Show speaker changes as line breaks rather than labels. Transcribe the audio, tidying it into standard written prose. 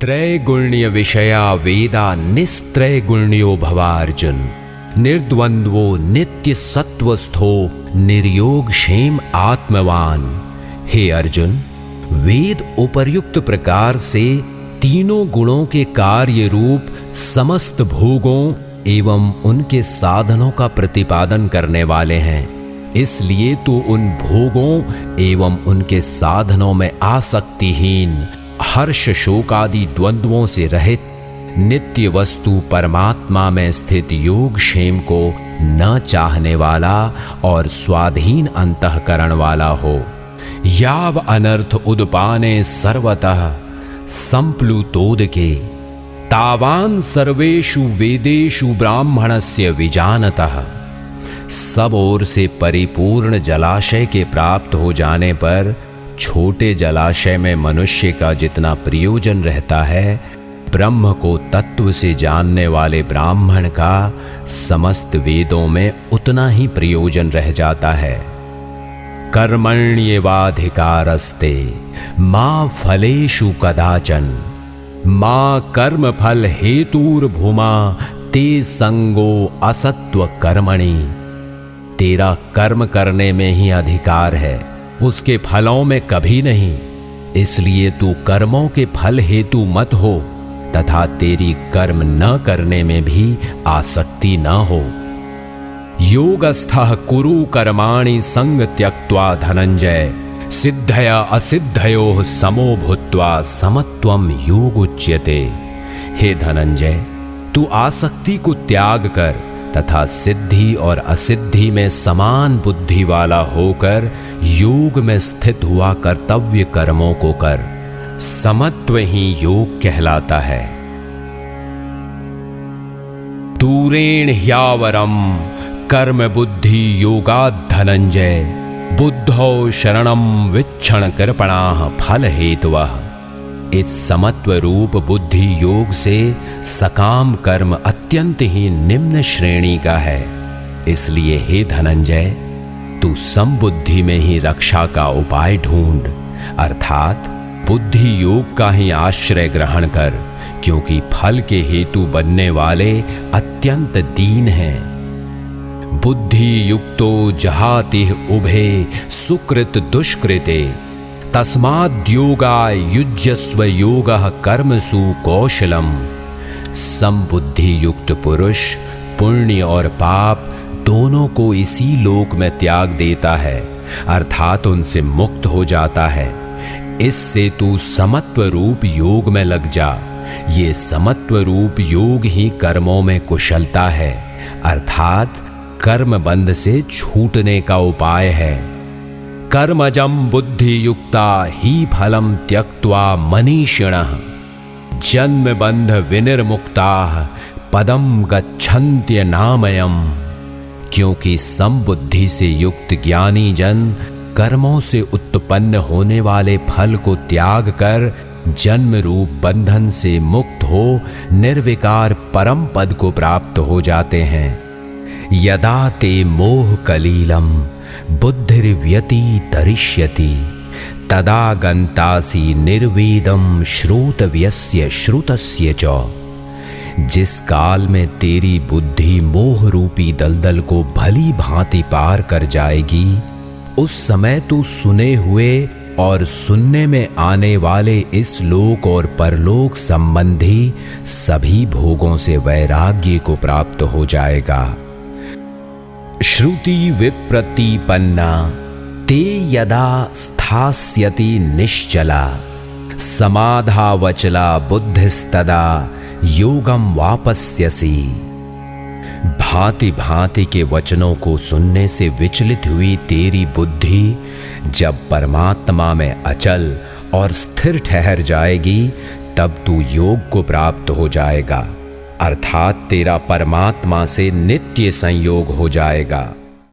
त्रैगुण्य विषया वेदा निस्त्रैगुण्यो भवार्जुन। निर्द्वंद्वो नित्य सत्वस्थो निर्योग क्षेम आत्मवान। हे अर्जुन, वेद उपर्युक्त प्रकार से तीनों गुणों के कार्य रूप समस्त भोगों एवं उनके साधनों का प्रतिपादन करने वाले हैं। इसलिए तू उन भोगों एवं उनके साधनों में आसक्तिहीन, हर्ष शोकादि द्वंद्वों से रहित, नित्य वस्तु परमात्मा में स्थित योग क्षेम को न चाहने वाला और स्वाधीन अंतःकरण वाला हो। याव अनर्थ उदपाने सर्वतः संप्लुतोदके तावान सर्वेषु वेदेषु ब्राह्मणस्य विजानतः। सब ओर से परिपूर्ण जलाशय के प्राप्त हो जाने पर छोटे जलाशय में मनुष्य का जितना प्रयोजन रहता है, ब्रह्म को तत्व से जानने वाले ब्राह्मण का समस्त वेदों में उतना ही प्रयोजन रह जाता है। कर्मण्येवाधिकारस्ते मा फलेषु कदाचन मा कर्म फल हेतुर्भुमा ते संगो असत्व कर्मणि। तेरा कर्म करने में ही अधिकार है, उसके फलों में कभी नहीं। इसलिए तू कर्मों के फल हेतु मत हो तथा तेरी कर्म न करने में भी आसक्ति न हो। योगस्थः कुरु कर्माणि संग त्यक्त्वा धनंजय सिद्धया असिद्धयोः समो भूत्वा समत्वम योग उच्यते। हे धनंजय, तू आसक्ति को त्याग कर तथा सिद्धि और असिद्धि में समान बुद्धि वाला होकर योग में स्थित हुआ कर्तव्य कर्मों को कर। समत्व ही योग कहलाता है। दूरेण ह्यावरम कर्म बुद्धि योगात् धनंजय बुद्धौ शरणम विच्छण कृपणाः फल हेतवः। इस समत्व रूप बुद्धि योग से सकाम कर्म अत्यंत ही निम्न श्रेणी का है। इसलिए हे धनंजय, तू समबुद्धि में ही रक्षा का उपाय ढूंढ, अर्थात बुद्धि योग का ही आश्रय ग्रहण कर, क्योंकि फल के हेतु बनने वाले अत्यंत दीन हैं। बुद्धि युक्तो जहाति उभे सुकृत दुष्कृते तस्माद्योगा युज्यस्व योगः कर्मसु कौशलम। समबुद्धि युक्त पुरुष पुण्य और पाप दोनों को इसी लोक में त्याग देता है, अर्थात उनसे मुक्त हो जाता है। इससे तू समत्व रूप योग में लग जा। ये समत्व रूप योग ही कर्मों में कुशलता है, अर्थात कर्म बंध से छूटने का उपाय है। कर्मजं बुद्धि युक्ता ही फलम त्यक्त्वा मनीषिणः जन्म बंध विनिर्मुक्ताः पदम गच्छन्त्यनामयम्। क्योंकि समबुद्धि से युक्त ज्ञानी जन कर्मों से उत्पन्न होने वाले फल को त्याग कर जन्म रूप बंधन से मुक्त हो निर्विकार परम पद को प्राप्त हो जाते हैं। यदा ते मोह कलीलम बुद्धिर्व्यति तरिष्यति तदा गंतासि निर्वेदम श्रोतव्यस्य श्रुतस्य च। जिस काल में तेरी बुद्धि मोह रूपी दलदल को भली भांति पार कर जाएगी, उस समय तू सुने हुए और सुनने में आने वाले इस लोक और परलोक संबंधी सभी भोगों से वैराग्य को प्राप्त हो जाएगा। श्रुति विप्रतिपन्ना ते यदा स्थास्यति निश्चला समाधावचला बुद्धिस्तदा योगम वापस्यसि। भांति भांति के वचनों को सुनने से विचलित हुई तेरी बुद्धि जब परमात्मा में अचल और स्थिर ठहर जाएगी, तब तू योग को प्राप्त हो जाएगा, अर्थात तेरा परमात्मा से नित्य संयोग हो जाएगा।